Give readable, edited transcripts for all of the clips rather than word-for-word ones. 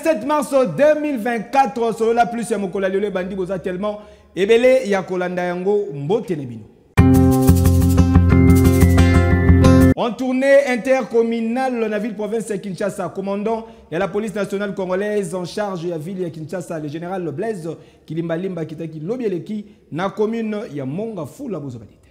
27 mars 2024, solo la plus ya mokola lelo bandi boza tellement ebele ya kolanda yango mbote nebino. En tournée intercommunale, la ville province de Kinshasa, commandant de la police nationale congolaise en charge de la ville de Kinshasa, le général Blaise Kilimbalimba Kitaki Lobieleki, na commune ya Monga Fula Bozobadite.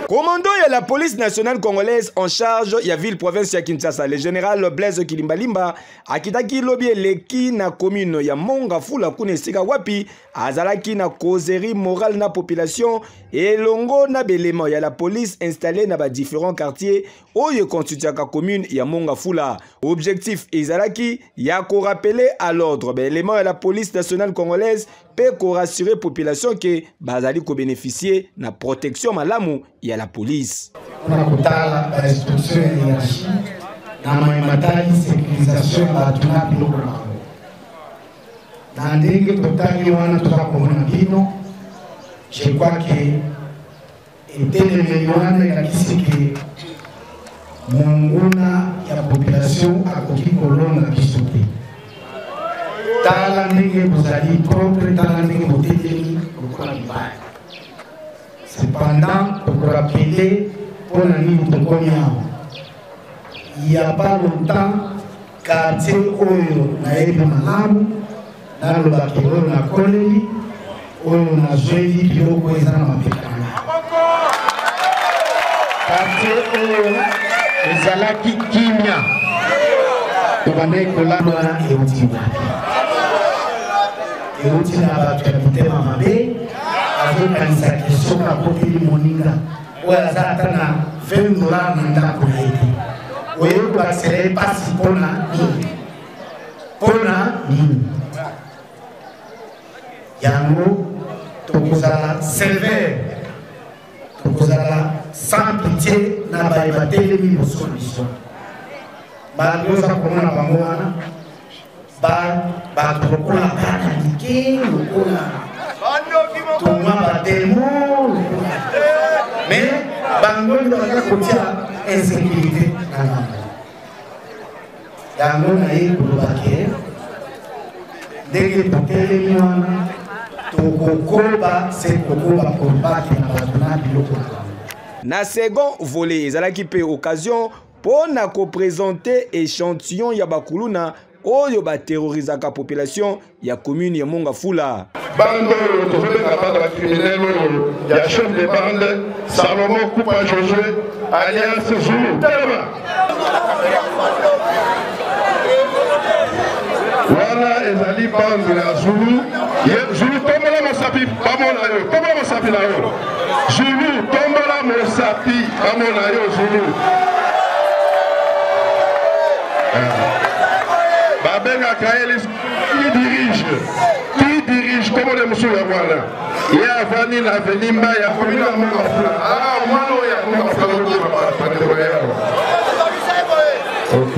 Commandant de la police nationale congolaise en charge de la ville province de Kinshasa, le général Blaise Kilimbalimba Akitaki Lobieleki na commune ya Monga Fula Kunesika Wapi azalaki na causerie morale na population et longo na belema ya la police installée na ba différents quartiers oyo constitue ka commune ya Monga Fula. Objectif ezalaki ya ko rappeler à l'ordre belema ya la police nationale congolaise pe ko rassurer population que bazali ko bénéficier na protection malamu ya la police. On a kutala la instruction ya hiérarchie na maimatali sécurisation ba tuna biloko mako. Na ndenge totali wana tukakomona bino, je crois que etelemeli ya kisiki monguna ya population akoki kolonga biso te. Tala ndenge bozali propre, tala ndenge botelemi lokola libaya. Cependant, pour rappeler, pour la nuit de Konyao, il n'y a pas longtemps, quartier Oyo na Ebi Malamu, dans le Bakiro na Koleli, Oyo na Zoeli, Biloko Ezana Mapekana. Quartier Oyo, Ezalaki Kimia, Tobane Kolama et Outina. Et Outina va te habiter Mamabe. Azokanisa kisoka kopili moninga oya zatana $20 nda kunaidi oyo basere pasi pona ni yango tokozala sévère tokozala sans pitié na bayebateli liboso biso bayoza komona bango wana bato lokola bana mike lokola mais bango ndoka kotia insécurité yango na ye kolobake ndenge totelemi wana tokokoba se kokoba kolobake na bato na biloko na second volet ezalaki pe occasion pour na ko présenter échantillon ya bakuluna oyo ba terroriser la population ya commune ya Monga Fula. Bande tozobenga bande criminel ya chef de bande Salomon Kupa Josué alias Zulu Telema. Voilà ezali bande ya Zulu. Zulu tombola mosapi bamona yo. Tombola mosapi na yo. Zulu tombola mosapi bamona yo Zulu. Babenga Kaelis qui dirige comme les monsieur ya voilà. Il y a vani la venimba ya commune ya Monga Fula. Ah mwana ya Monga Fula OK.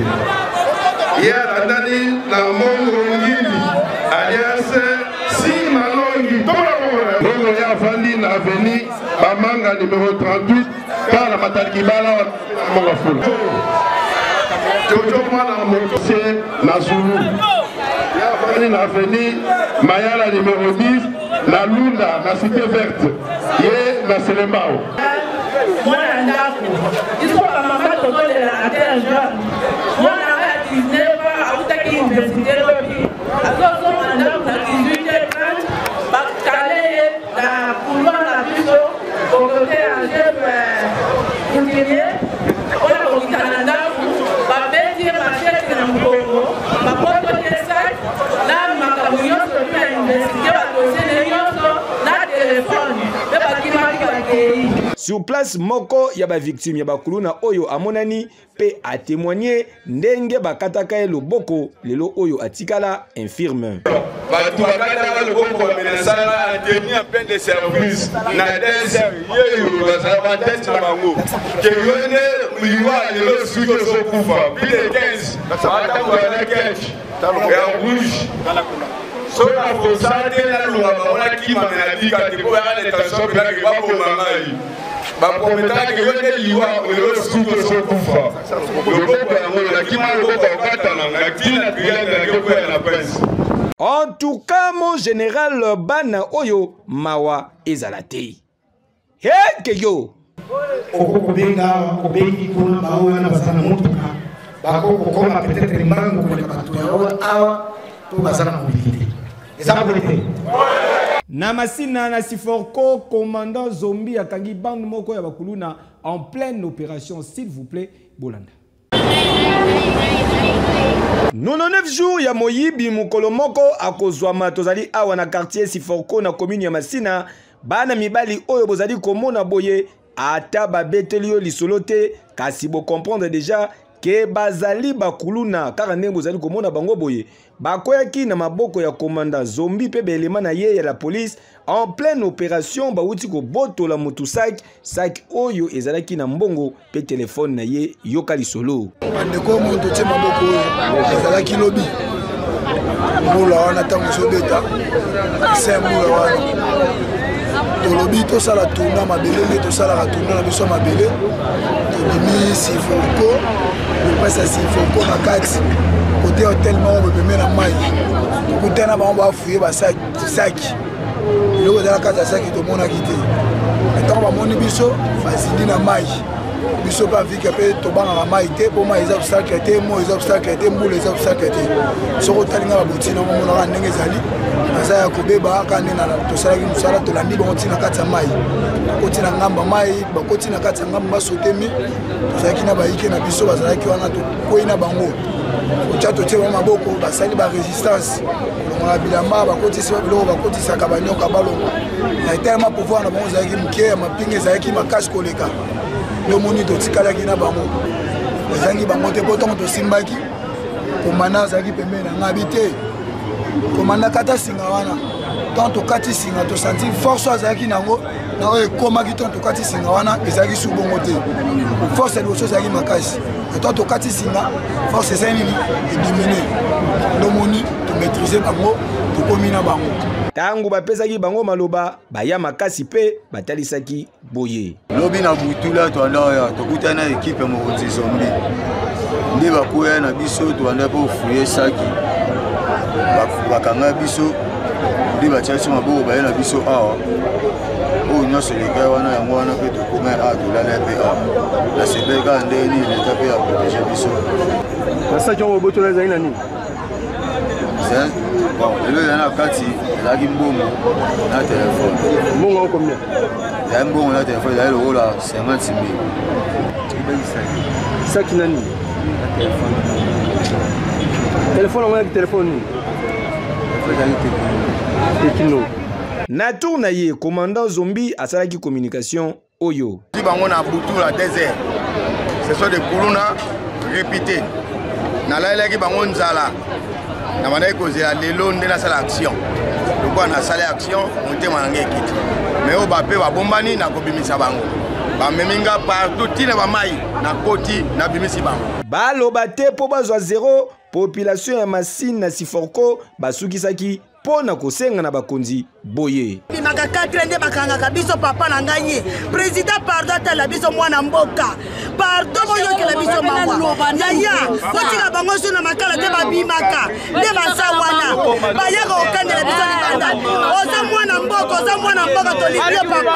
Il y a ndani na Mongo Ngindi alias si malongi Mongo ya vani na veni Bamanga numéro 38 par la Matalki Bala Monga Fula. Jojo mwana mokose na Zulu. Ya vani na veni Mayala numéro 10 na Lunda na Cité Verte. Ye na Selembao. Mwana ndako. Isko pa mama toto de la terre jaune. Mwana a 19 ans autaki université lobi. Azozo ndako na 18h30 bakale na couloir na biso au côté en chef continuer. Ona ko kitanda sur place moko ya ba victime ya bakuluna oyo amonani pe a témoigner ndenge bakataka ye loboko lelo oyo atikala infirme. Batu bakataka loboko menesala a tenir en plein de service na désert yeyo bazaba test na bango ke yone muliwa lelo suite so kufa plus de 15 bata kwa ketch ya rouge so la fosate la loi ba wala ki ma na dika te ko ya l'état so bila ke ba ko mangai baprometaka yote liwa oyo suko sokufa loboko yango nakima loboko okatananga tina brigade ya kokwela na prince. En tout cas, mon général Bana Oyo Mawa Ezalate. Hey, Keyo! Okobenga, obengi kuna baoya na basana mutuka. Bako kokoma peut-être mbango kwa batu ya awa to basana mobilité. Eza mobilité. Namasina na Siforko, commandant Zombi akangi bande moko ya bakuluna en pleine opération, s'il vous plaît, Bolanda. 99 jours ya moyibi mukolo moko akozwama tozali awa na quartier Siforko na commune ya Masina bana mibali oyo bozali komona boye ata babeteli yo lisolo te kasi bo comprendre déjà ke bazali bakuluna kaka ndenge bozali komona bango boye bakoyaki na maboko ya commandant Zombi pe belema na ye ya la police en pleine opération bauti ko botola mutu sac oyo ezalaki na mbongo pe telefone na ye yoka lisolo andeko moto tie maboko oyo ezalaki lobi mbula wana tango sobeta se mbula wana tolobi tosala tourna mabele tosalaka tourna na biso mabele tobimi Siforko topesa Siforko na kati côté hôtel moko bepeme na mai tokutana bango bafuye basaki eloko ezala kati ya saki tomonaki te ntango bamoni biso bazindi na mai biso mpe avike mpe tobangaka mai te mpo mai eza obstacle te mo eza obstacle te mbula eza obstacle te soki otalinga babotina omonaka ndenge ezali aza ya kobeba kaka nde tosalaki mosala tolandi bango ntina kati ya mai bakoti na ngamba mai bakoti na kati ya ngamba basotemi tozalaki na bayike na biso bazalaki wana tokwei na bango otya totie bango maboko basali barésistance kolongola bilamba bakotisi biloko bakotisaka banyoka balongo na etalema pouvoir na bango ezalaki moke ya mapinga ezalaki makasi koleka lomoni totikalaki na bango ezangi bango te po ntongo tosimbaki komanda azalaki pembeni na ngabi te komanda kata singa wana ntango tokati singa tosanti force azalaki nango naoyo ekomaki ntango tokati singa wana ezalaki su bongo te force ya liboso ezalaki makasi ntango tokati singa force ezali nini edimine lomoni tomaîtrise bango tokomi na bango tango bapesaki bango maloba baya makasi pe batalisaki boye lobi na butula toandoya tokutana na ekipe mokonzi Zombi nde bakoya na biso toanda po fuye saki bakanga biso nde batiaki maboko baye na biso awa oyo nyonso elekai wana yango wana mpe tokoma awa tolala mpe awa na sebeka nde nini leta mpe ya protege biso basaki yango botola ezali na nini lelo eza na kati ezalaki mbongo na telefone mbongo yango combien ezali mbongo na telefone ezali lokola 50 000 saki na nini telefone yango yaki telefone nini tekino na tour na ye commandant Zombi asalaki communication oyo bango na butu la désert ce sont des kuluna réputés nalalaki bango nzala na bandaki kozela lelo nde nasala action lokola nasala action motema nange ekiti me oyo bape babombani nakobimisa bango bameminga partout tina bamai nakoti nabimisi bango baloba te mpo bazwa zero population ya Masina na Siforko basukisaki pona kosenga na bakonzi boye bimaka 4 nde bakangaka biso papa na ngai président pardon atala biso mwana mboka pardon boyokela biso mawa yaya kotika bango so na makala te babimaka nde basa wana bayaka okandela biso libanda oza mwana mboka tolibie papa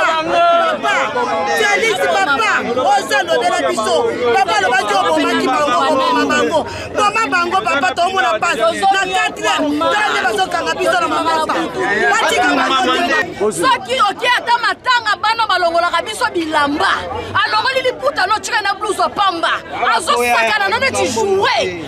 tialisi papa oza lobela biso papa lobaki obomaki bango boma bango papa tomona pasi na 4 tala nde bazokanga biso na mamoka batika soki oki ata matanga bana balongolaka biso bilamba alongoli liputa notika na blues pamba azosakana na neti joue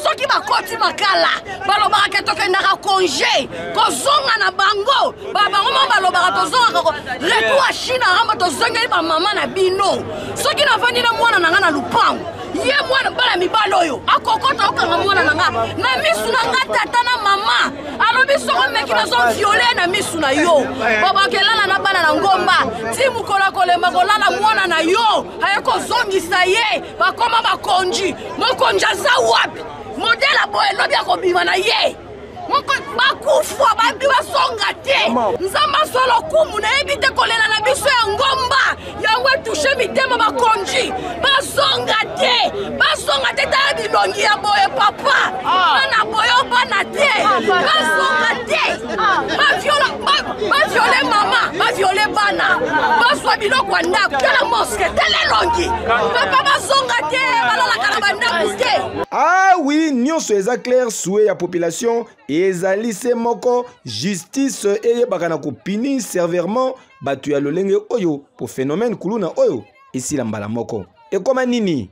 soki bakoti makala balobaka ke tokendaka congé kozonga na bango babango mo balobaka tozongaka retour a Chine aramba tozongeli bamama na bino soki navandi na mwana na nga na lupango ye mwana bala mibali oyo akokota okanga mwana na nga na misu na nga tata na mama alobi soko meki nazo viole na misu na yo babakelala na bana na ngomba ti mukola kolemba kolala mwana na yo aye kozongisa ye bakoma bakonji mokonji aza wapi modela boye lobi akobima na ye bakufwa babi basonga te nzamba solo kumu na yebi te kolela na biso ya ngomba yango etushe mitema bakonji basonga te tala bilongi ya boye papa bana boyo bana te basonga te baviole mama baviole bana baswa biloko ya ndako tala moske tala elongi papa basonga te balalaka na bandako te. Ah oui, nyonso eza clair souhait ya population ezali se moko justice eyebaka na kopini sévèrement bato ya lolenge oyo po phénomène kuluna oyo esila mbala moko ekoma nini.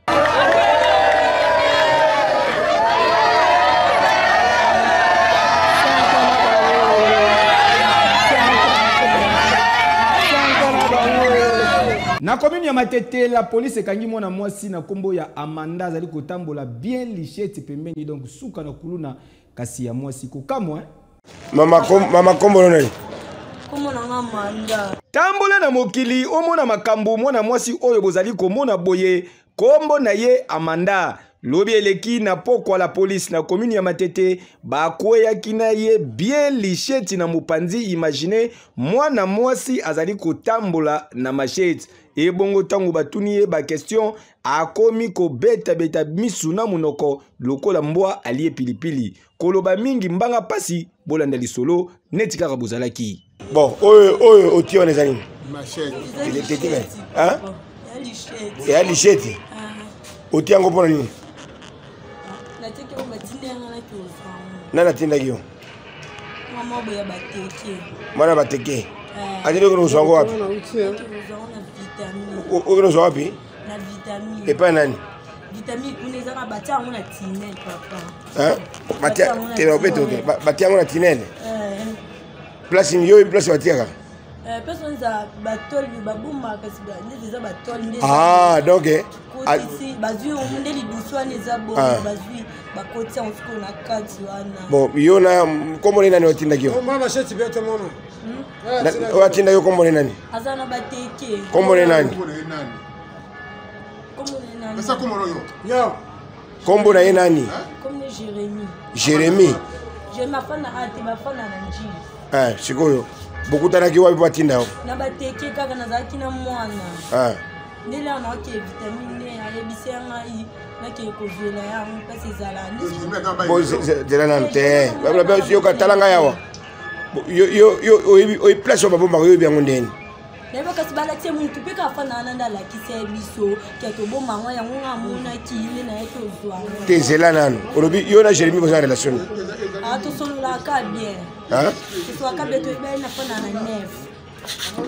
Na commune ya Matete, la police ekangi mwana mwasi na kombo ya Amanda azali kotambola bien lichette pembeni donc suka na kuluna kasi ya mwasi kokamwa. Mama kombo nani? Kombo na Amanda. Tambola na mokili omona makambo mwana mwasi oyo bozali komona boye kombo na ye Amanda. Lobi eleki na pokwa la police na commune ya Matete bakweyaki na ye bien lichette na mopanzi. Imagine mwana mwasi azali kotambola na machette. Et bongo tango batuni ye ba question akomi ko beta misu na munoko lokola mbwa alie pilipili koloba mingi mbanga pasi bolanda lisolo neti kaka bozalaki. Bon oyo oti on ezali machette il était dit hein ya lichette oti yango pona nini nana tinda kiyo mwana bateke atende ko nozwango wapi Oyo zo wapi? Na vitamine. Et pas nani? Vitamine unaweza na batia yangu na tinel papa. Hein? Batia tena obeto te. Batia yangu na tinel. Place nyo place batia ka. Personne za batol ni babuma kasi ba ndeza batol ndeza. Ah, donc ici bazui omundeli duswa neza bo bazui bakoti en fiko na kati wana. Bon, yo na kombo nani otinda kio? Mama sheti beto mono. Otinda yo kombo nani? Azana bateke. Kombo nani? Esa kombo yo. Yo. Kombo na ye nani? Kombo Jérémy. Jérémy. Je m'afana ate bafana na njili. Sikoyo. Bokutana ki wapi batinda yo? Na bateke kaka nazaki na mwana. Ndela na ke vitamine ayebisi ngai na ke kozela yango pasi ezala. Bo zela na te. Ba yo katalanga yawa. Yo oyi place ba bomba yo byango ndeni. Leba kasi balakise muntu pe ka fana nanda la kise biso ke to bomba ngwa yango ngamuna kile na yake ozwa. Te zela nanu. Olobi yo na Jérémy boza relation. To solo la ka bien. To so ka beto be na fana na nef.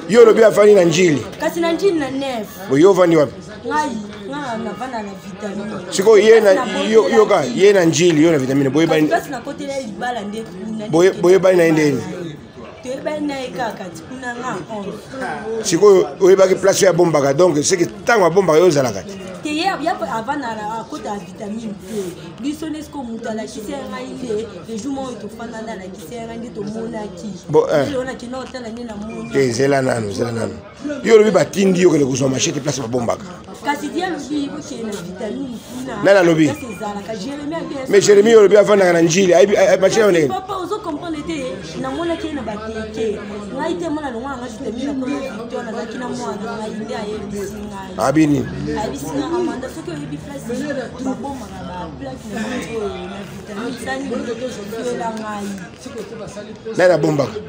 Yo lobi afani na njili. Kasi na njili na nef. Bo yo vani wapi? Ngai na fana na vitamine. Siko ye na yo ka ye na njili yo na vitamine boye bani. Kasi na kote la libala nde kuna. Boye bani na ndeni. Te bani na kaka tikuna nga on. Siko oye baki place ya bombaka donc c'est que tango bombaka yo zalaka. Te ye ya avana na kote ya vitamine T. Biso nesko mutala kisenga ile les jours mo to fana na kisenga ndi to mona ki. Bo Ona kino tala ni na mona. Te zela nanu. Yo lobi batindi yo kele kusoma machete place ba bombaka. Kasi dia lobi ko ke na vitamine kuna. Nana lobi. Mais Jérémy yo lobi afana na njili ai machete one. Papa ozo comprendre te na mona ke na bateke. Ngai te mona no nga vitamine ko to na zakina mwana ngai ndi ayebisi ngai. Abini. Ayebisi ngai Amanda soki oyebi place babomaka baplake na vitamine sani oyola ngai nana bombaka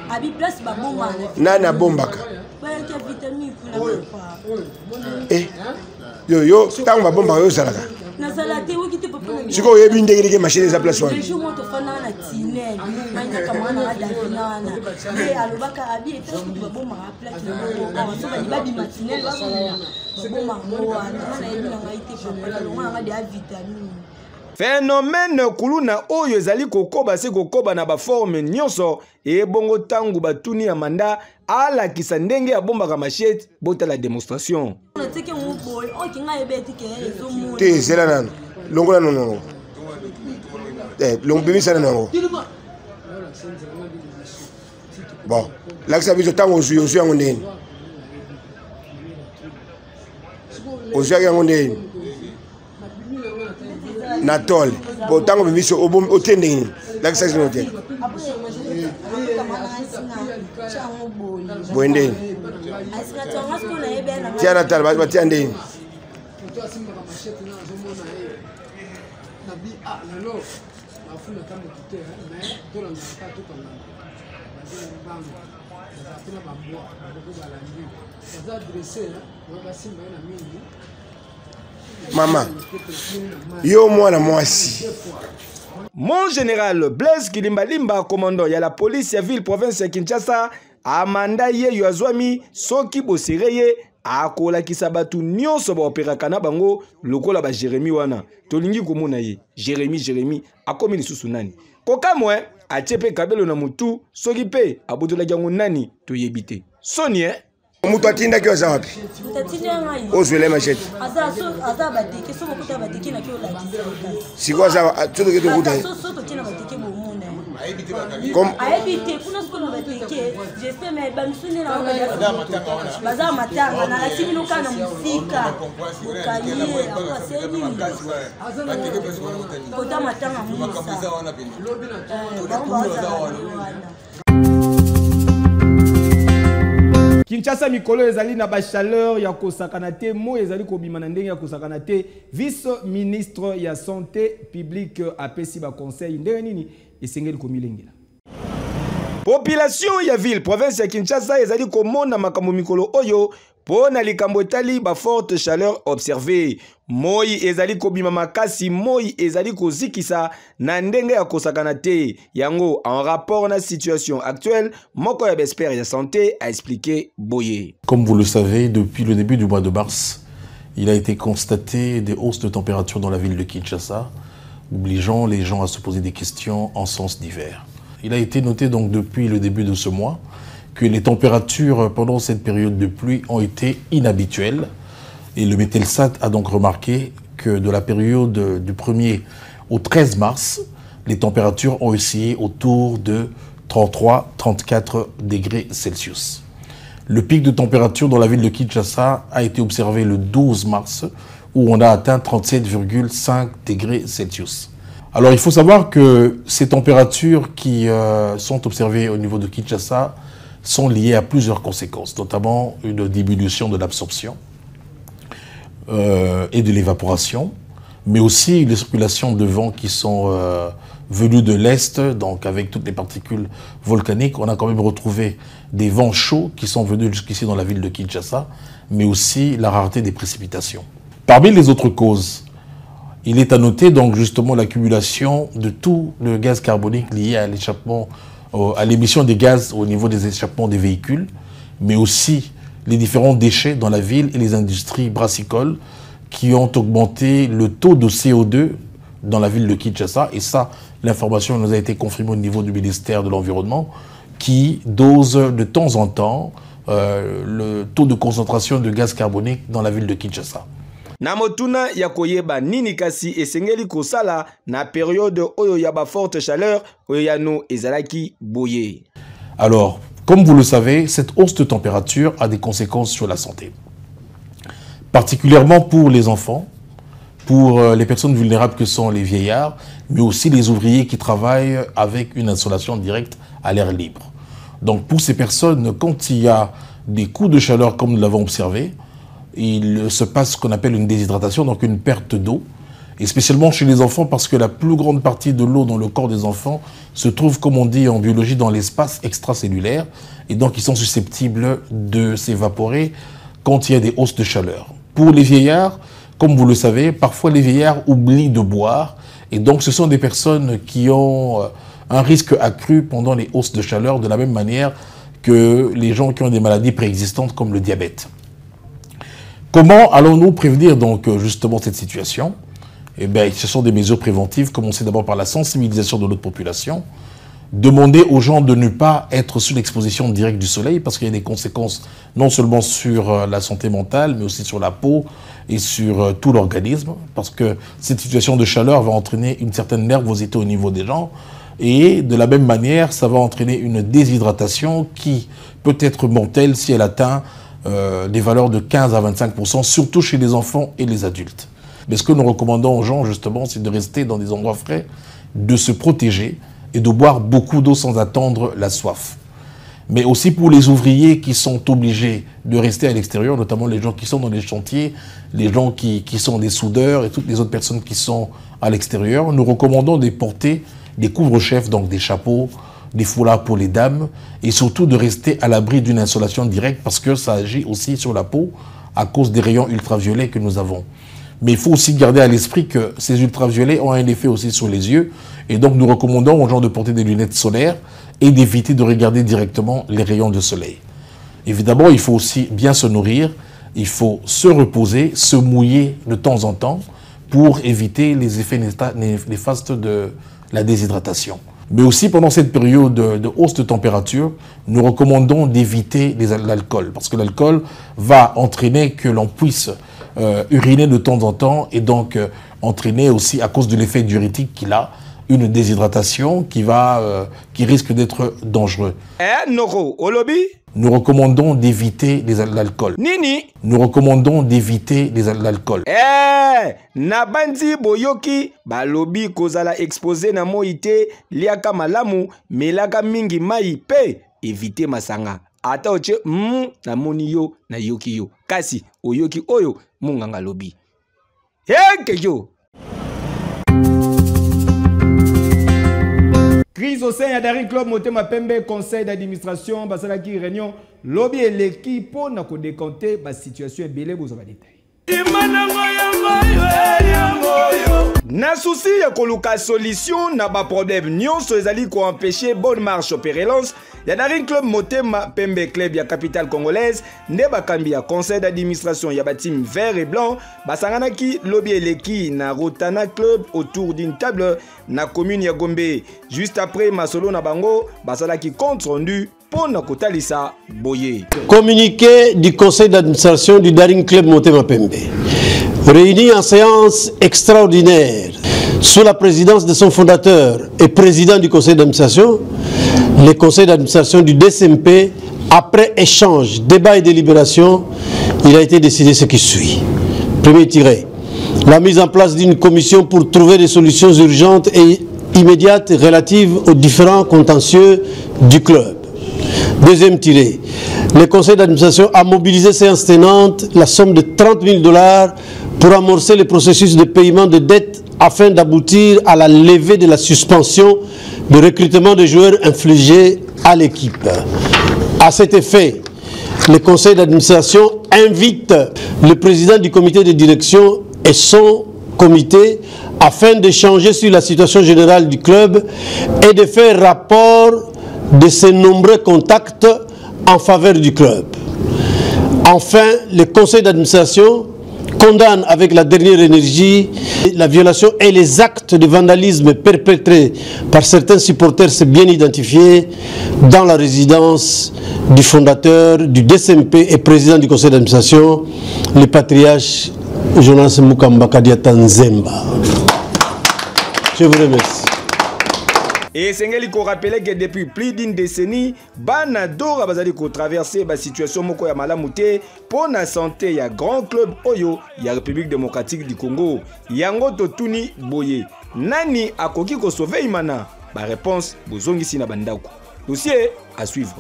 abi place babomaka nana bombaka bayaki vitamine kuna yo ntango babombaka yo ozalaka nazala te oki te papa sikoyo oyebi ndenge machine eza place wana jour moto fana na tinel nanyaka mwana adavina wana ye alobaka abi etango babomaka plake na babomaka so bali babima tinel babomaka wana mana yebi na ngai te papa nalonga ngai de a vitamine. Phénomène kuluna oyo ezali kokoba se kokoba na ba forme nyonso e bongo tangu batuni Amanda alakisa ndenge ya bombaka machette bota la démonstration. Te zela nanu longola nono. Longbimisa nanu. Bon, lakisa biso tango osu yango ndeni. Osu yango ndeni. Natol. Pour tant que vous êtes au tending, l'accès de l'hôtel. Boindé. Tiens, Natal, vas-y, tiens, Ndé. Maman, yo mwana mwasi. Mon général Blaise Kilimbalimba, commandant ya la police ya ville province ya Kinshasa, amanda ye yo azwami soki bosereye akolakisa batu nyonso baoperaka na bango lokola ba Jérémy wana. Tolingi komona ye Jérémy akomi lisusu nani. Kokamwe achepe kabelo na mutu soki pe abotolaki yango nani toyebite. Sonie Mutu atinda ki waza wapi? Ozwele machete. Siko aza tuto ki tokuta ye? Comme Kinshasa mikolo ezali na ba chaleur ya kosakanate mo ezali kobima ndenge ya kosakanate vice ministre ya santé publique apesi ba conseil ndenge nini esengeli komilengela. Population ya ville province ya Kinshasa ezali komona makambo mikolo oyo pona likambo etali ba forte chaleur observée. Moi ezali kobima makasi, moi ezali kozikisa na ndenge ya kosakanate. Yango en rapport na situation actuelle, moko ya expert ya santé a expliqué Boye. Comme vous le savez, depuis le début du mois de mars, il a été constaté des hausses de température dans la ville de Kinshasa, obligeant les gens à se poser des questions en sens divers. Il a été noté donc depuis le début de ce mois que les températures pendant cette période de pluie ont été inhabituelles. Et le Mételsat a donc remarqué que de la période du 1er au 13 mars, les températures ont oscillé autour de 33-34 degrés Celsius. Le pic de température dans la ville de Kinshasa a été observé le 12 mars, où on a atteint 37,5 degrés Celsius. Alors il faut savoir que ces températures qui sont observées au niveau de Kinshasa sont liées à plusieurs conséquences, notamment une diminution de l'absorption et de l'évaporation, mais aussi les circulations de vent qui sont venues de l'Est, donc avec toutes les particules volcaniques. On a quand même retrouvé des vents chauds qui sont venus jusqu'ici dans la ville de Kinshasa, mais aussi la rareté des précipitations. Parmi les autres causes, il est à noter donc justement l'accumulation de tout le gaz carbonique lié à l'échappement, à l'émission des gaz au niveau des échappements des véhicules, mais aussi les différents déchets dans la ville et les industries brassicoles qui ont augmenté le taux de CO2 dans la ville de Kinshasa. Et ça, l'information nous a été confirmée au niveau du ministère de l'Environnement qui dose de temps en temps le taux de concentration de gaz carbonique dans la ville de Kinshasa. Namotuna ya koyeba nini kasi esengeli kosala na période oyo ya ba forte chaleur oyo ya no ezalaki boye. Alors, comme vous le savez, cette hausse de température a des conséquences sur la santé. Particulièrement pour les enfants, pour les personnes vulnérables que sont les vieillards, mais aussi les ouvriers qui travaillent avec une installation directe à l'air libre. Donc pour ces personnes, quand il y a des coups de chaleur comme nous l'avons observé, il se passe ce qu'on appelle une déshydratation, donc une perte d'eau, et spécialement chez les enfants parce que la plus grande partie de l'eau dans le corps des enfants se trouve, comme on dit en biologie, dans l'espace extracellulaire, et donc ils sont susceptibles de s'évaporer quand il y a des hausses de chaleur. Pour les vieillards, comme vous le savez, parfois les vieillards oublient de boire, et donc ce sont des personnes qui ont un risque accru pendant les hausses de chaleur, de la même manière que les gens qui ont des maladies préexistantes comme le diabète. Comment allons-nous prévenir donc justement cette situation? Eh bien, ce sont des mesures préventives, commencer d'abord par la sensibilisation de notre population, demander aux gens de ne pas être sous l'exposition directe du soleil parce qu'il y a des conséquences non seulement sur la santé mentale, mais aussi sur la peau et sur tout l'organisme, parce que cette situation de chaleur va entraîner une certaine nervosité au niveau des gens, et de la même manière, ça va entraîner une déshydratation qui peut être mortelle si elle atteint des valeurs de 15 à 25%, surtout chez les enfants et les adultes. Mais ce que nous recommandons aux gens, justement, c'est de rester dans des endroits frais, de se protéger et de boire beaucoup d'eau sans attendre la soif. Mais aussi pour les ouvriers qui sont obligés de rester à l'extérieur, notamment les gens qui sont dans les chantiers, les gens qui sont des soudeurs et toutes les autres personnes qui sont à l'extérieur, nous recommandons de porter des couvre-chefs, donc des chapeaux, des foulards pour les dames, et surtout de rester à l'abri d'une insolation directe parce que ça agit aussi sur la peau à cause des rayons ultraviolets que nous avons. Mais il faut aussi garder à l'esprit que ces ultraviolets ont un effet aussi sur les yeux, et donc nous recommandons aux gens de porter des lunettes solaires et d'éviter de regarder directement les rayons de soleil. Évidemment, il faut aussi bien se nourrir, il faut se reposer, se mouiller de temps en temps pour éviter les effets néfastes de la déshydratation. Mais aussi pendant cette période de hausse de température, nous recommandons d'éviter l'alcool, parce que l'alcool va entraîner que l'on puisse uriner de temps en temps et donc entraîner aussi, à cause de l'effet diurétique qu'il a, une déshydratation qui risque d'être dangereux. Noro, Olobi? Nous recommandons d'éviter l'alcool. Nini? Nous recommandons d'éviter l'alcool. Nabandi boyoki, balobi kozala exposé na moite, liaka malamu, melaka mingi mai pe, éviter masanga. Ata oche, na moni yo, na yoki yo. Kasi, oyoki oyo, munganga lobi. Yo! Crise au sein d'Adari Club Motema Pembe, conseil d'administration, basala qui réunion, lobby et l'équipe pour na ko décompter ba situation belé bozo ba détail. Na souci ya koluka solution na ba problème nyonso ezali ko empêcher bonne marche opérance ya Daring Club Motema Pembe Club ya capitale congolaise nde bakambi ya conseil d'administration ya ba team vert et blanc basangana ki lobby eleki na Rotana Club autour d'une table na commune ya Gombe juste après masolo na bango basala ki compte rendu pour na kotalisa boye. Communiqué du conseil d'administration du Daring Club Motema Pembe. Réuni en séance extraordinaire sous la présidence de son fondateur et président du conseil d'administration, le conseil d'administration du DSMP, après échange, débat et délibération, il a été décidé ce qui suit. Premier tiré, la mise en place d'une commission pour trouver des solutions urgentes et immédiates relatives aux différents contentieux du club. Deuxième tiré, le conseil d'administration a mobilisé séance tenante la somme de 30 000 $ pour amorcer le processus de paiement de dettes afin d'aboutir à la levée de la suspension de recrutement de joueurs infligés à l'équipe. À cet effet, le conseil d'administration invite le président du comité de direction et son comité afin d'échanger sur la situation générale du club et de faire rapport de ses nombreux contacts en faveur du club. Enfin, le conseil d'administration condamne avec la dernière énergie la violation et les actes de vandalisme perpétrés par certains supporters bien identifiés dans la résidence du fondateur du DSMP et président du conseil d'administration, le patriarche Jonas Mukamba Kadiata Nzemba. Je vous remercie. Et Sengeli ko rappelé que depuis plus d'une décennie, Banadora bazali ko traverser ba situation moko ya malamu te pour na santé ya grand club oyo ya République démocratique du Congo. Yango totuni boye. Nani akoki ko sauver imana? Ba réponse bozongisi na bandako. Dossier à suivre.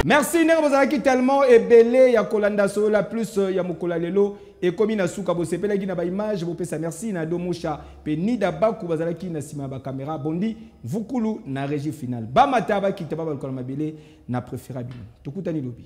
Merci Nerozaki tellement ebele ya kolanda so la plus ya mokola lelo et comme na suka bo sepela ki na ba image bo pesa merci na domusha pe ni da baku bazalaki na sima ba caméra bondi vukulu na régie finale ba mataba ki taba ba kola mabele na préférable. Tokutani lobi.